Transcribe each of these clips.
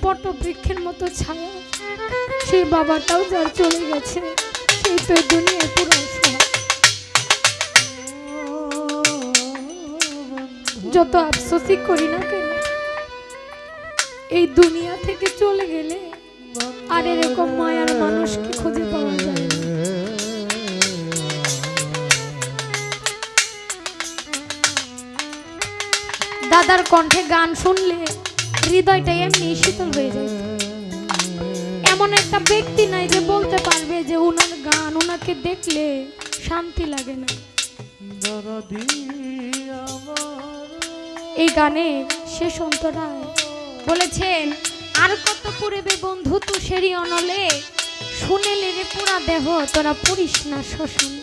বট বৃক্ষের মতো ছায়া, সেই বাবাটাও যার চলে গেছে, সেই তো দুনিয়ায় পুরো অসহায়। যত আফসোসই করি না কেন, এই দুনিয়া থেকে চলে গেলে আর এরকম মায়ার মানুষকে খুঁজে পাওয়া যায় না। দাদার কণ্ঠে গান শুনলে হৃদয়টা এমনি শীতল হয়ে যায়। এমন একটা ব্যক্তি নাই যে বলতে পারবে যে উনার গান উনাকে দেখলে শান্তি লাগে না। এই গানে শেষ অন্তরায় বলেছেন, আর কত পুরেবে বন্ধু তুষেরি অনলে, শুনেলে রে পুরা দেহ তোরা পুরিস না শ্মশানে।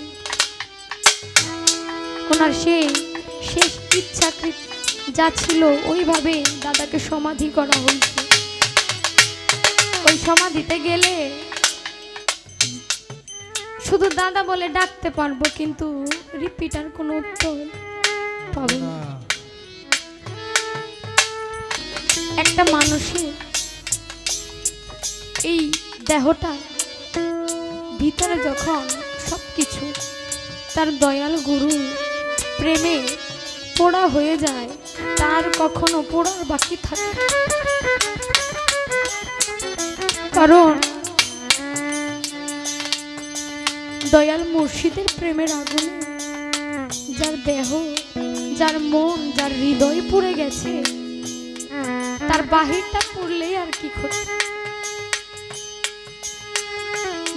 ওনার সেই শেষ ইচ্ছাকৃত যা ছিল ওইভাবে দাদাকে সমাধি করা হয়েছে। ওই সমাধিতে গেলে শুধু দাদা বলে ডাকতে পারবো, কিন্তু রিপিটার কোনো উত্তর পাবো না। একটা মানুষের এই দেহটা ভিতরে যখন সবকিছু তার দয়াল গুরু প্রেমে পোড়া হয়ে যায়, তার কখনো পোড়ার বাকি থাকে। কারণ দয়াল মুর্শিদের প্রেমের আগুনে যার দেহ, যার মন, যার হৃদয় পুড়ে গেছে, তার বাহিরটা পুড়লেই আর কি ক্ষতি।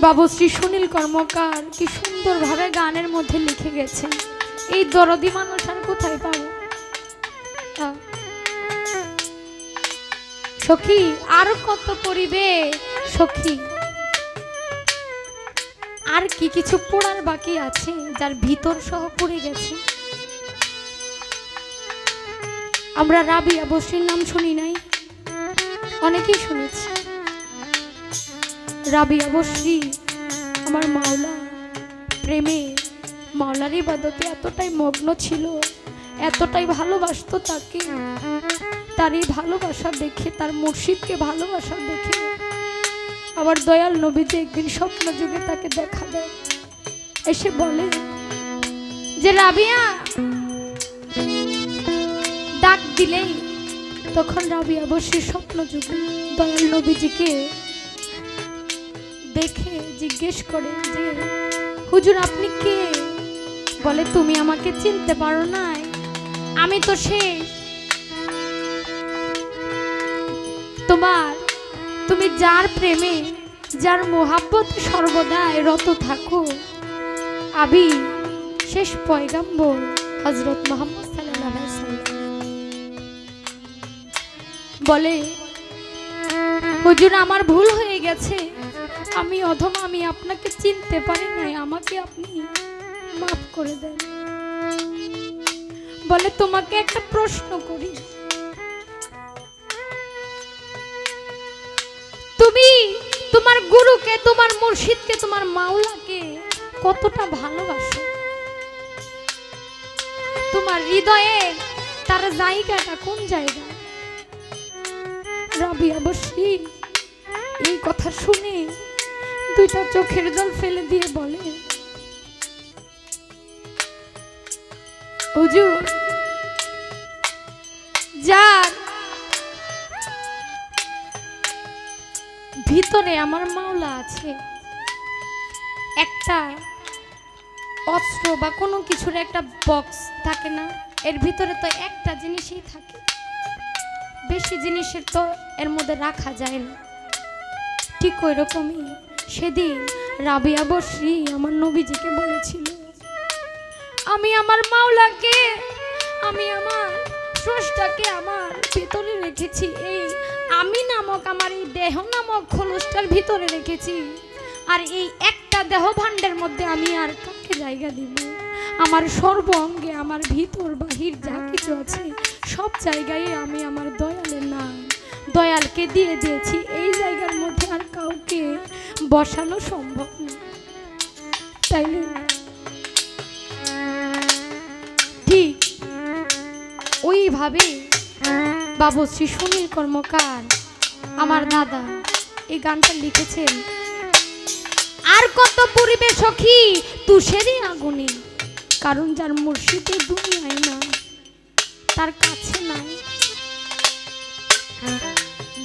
বাবু শ্রী সুনীল কর্মকার কি সুন্দরভাবে গানের মধ্যে লিখে গেছেন, এই দরদি মানুষ আর কোথায় পাবো। সখী আর কত পরিবে সখী, আর কি কিছু পোড়ার বাকি আছে, যার ভিতর সহ পড়ে গেছে। আমরা রাবিয়া বসরির নাম শুনি নাই, অনেকেই শুনেছি। রাবিয়া বসরি আমার মাওলা প্রেমে, মাওলার ইবাদতে এতটাই মগ্ন ছিল, এতটাই ভালোবাসতো তাকে। তার এই ভালোবাসা দেখে, তার মুর্শিদকে ভালোবাসা দেখে আবার দয়াল নবীজি একদিন স্বপ্ন যুগে তাকে দেখা দেয়, এসে বলে যে রাবিয়া, ডাক দিলেই তখন রাবিয়া বসে স্বপ্ন যুগে দয়াল নবীজিকে দেখে জিজ্ঞেস করে যে হুজুর আপনি কে? বলে তুমি আমাকে চিনতে পারো নাই, আমি তো শেষ। তুমি যার প্রেমে, যার মোহাব্বতে সর্বদাই রত থাকো, আমি শেষ পয়গাম্বর হযরত মুহাম্মদ সাল্লাল্লাহু আলাইহি ওয়াসাল্লাম। বলে হুজুর আমার ভুল হয়ে গেছে, আমি অধম, আমি আপনাকে চিনতে পারি নাই, আমাকে আপনি মাফ করে দেন। বলে তোমাকে একটা প্রশ্ন করি, তুমি তোমার গুরুকে, তোমার মুর্শিদকে, তোমার মাওলাকে কতটা ভালোবাসো? তোমার হৃদয়ে তার জায়গাটা কোন জায়গা? রাবিয়া বসরি এই কথা শুনে দুইটা চোখের জল ফেলে দিয়ে বলে, হুজুর যার ভিতরে আমার মাওলা আছে, একটা অস্ত্র বা কোনো কিছুর একটা বক্স থাকে না, এর ভিতরে তো একটা জিনিসই থাকে, বেশি জিনিসের তো এর মধ্যে রাখা যায় না। ঠিক ওই রকমই সেদিন রাবিয়া বসরি আমার নবীজিকে বলেছিল, আমি আমার মাওলাকে, আমি আমার স্রষ্টাকে আমার ভিতরে রেখেছি, এই আমি নামক আমার এই দেহ নামক খোলসটার ভিতরে রেখেছি, আর এই একটা দেহ ভাণ্ডের মধ্যে আমি আর কাকে জায়গা দিব? আমার সর্ব অঙ্গে, আমার ভিতর বাহির যা কিছু আছে সব জায়গায় আমি আমার দয়ালের নাম, দয়ালকে দিয়ে দিয়েছি। এই জায়গার মধ্যে আর কাউকে বসানো সম্ভব না। তাইলে ঠিক ওইভাবে বাবু শ্রী সুনীল কর্মকার আমার দাদা এই গানটা লিখেছেন। আর কত পুরিবে সখী তুষেরই আগুনে, কারণ যার মুর্শিদে দুনিয়ায় না তার কাছে নাই।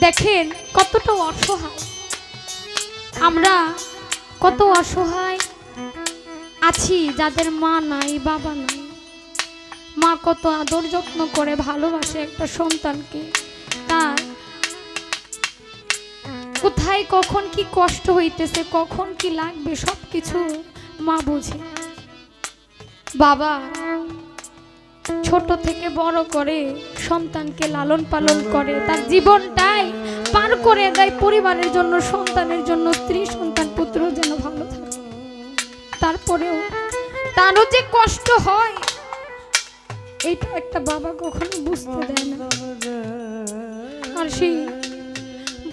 দেখেন কতটা অসহায় আমরা, কত অসহায় আছি যাদের মা নাই বাবা নাই। মা কত আদর যত্ন করে ভালোবাসে একটা সন্তানকে, তার কোথায় কখন কি কষ্ট হইতেছে, কখন কি লাগবে সবকিছু মা বুঝে। বাবা ছোট থেকে বড় করে সন্তানকে লালন পালন করে, তার জীবনটাই পার করে দেয় পরিবারের জন্য, সন্তানের জন্য, স্ত্রী সন্তান পুত্র যেন ভালো থাকে। তারপরেও তারও যে কষ্ট হয় এটা একটা বাবা কখনো বুঝতে দেয় না। আর সেই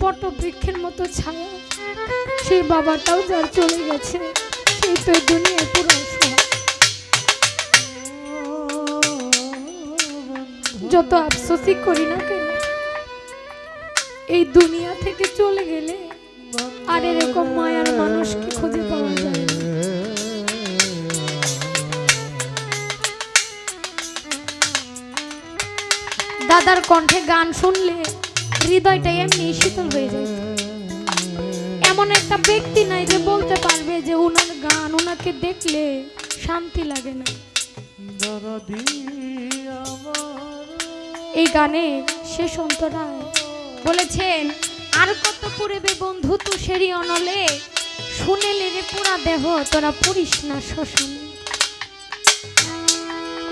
বট বৃক্ষের মতো ছায়া, সেই বাবাটাও যার চলে গেছে, সেই তো দুনিয়ায় পুরো অসহায়। যত আফসোসই করি না কেন, এই দুনিয়া থেকে চলে গেলে আর এরকম মায়ার মানুষকে খুঁজে পাওয়া যায় না। দাদার কণ্ঠে গান শুনলে হৃদয়টা এমনি শীতল হয়ে যায়। এমন একটা ব্যক্তি নাই যে বলতে পারবে যে উনার গান উনাকে দেখলে শান্তি লাগে না। এই গানে শেষ অন্তরায় বলেছেন, আর কত পুরিবে বন্ধু তুষেরই অনলে, শুনেলে রে পুরা দেহ তোরা পুরিস না শ্মশানে।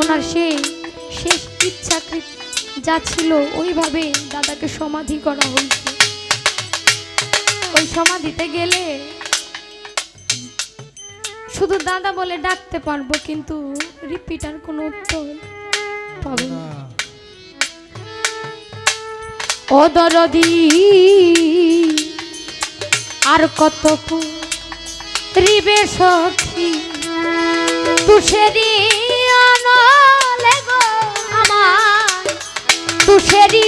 ওনার সেই শেষ ইচ্ছাকৃত যা ছিল ওইভাবে দাদাকে সমাধি করা হয়েছে। ওই সমাধিতে গেলে শুধু দাদা বলে ডাকতে পারবো, কিন্তু রিপিটার কোনো উত্তর পাবো না। ও দরদি আর কত পুরিবে সখী তুষেরই অনলে গো আমার, তুষেরই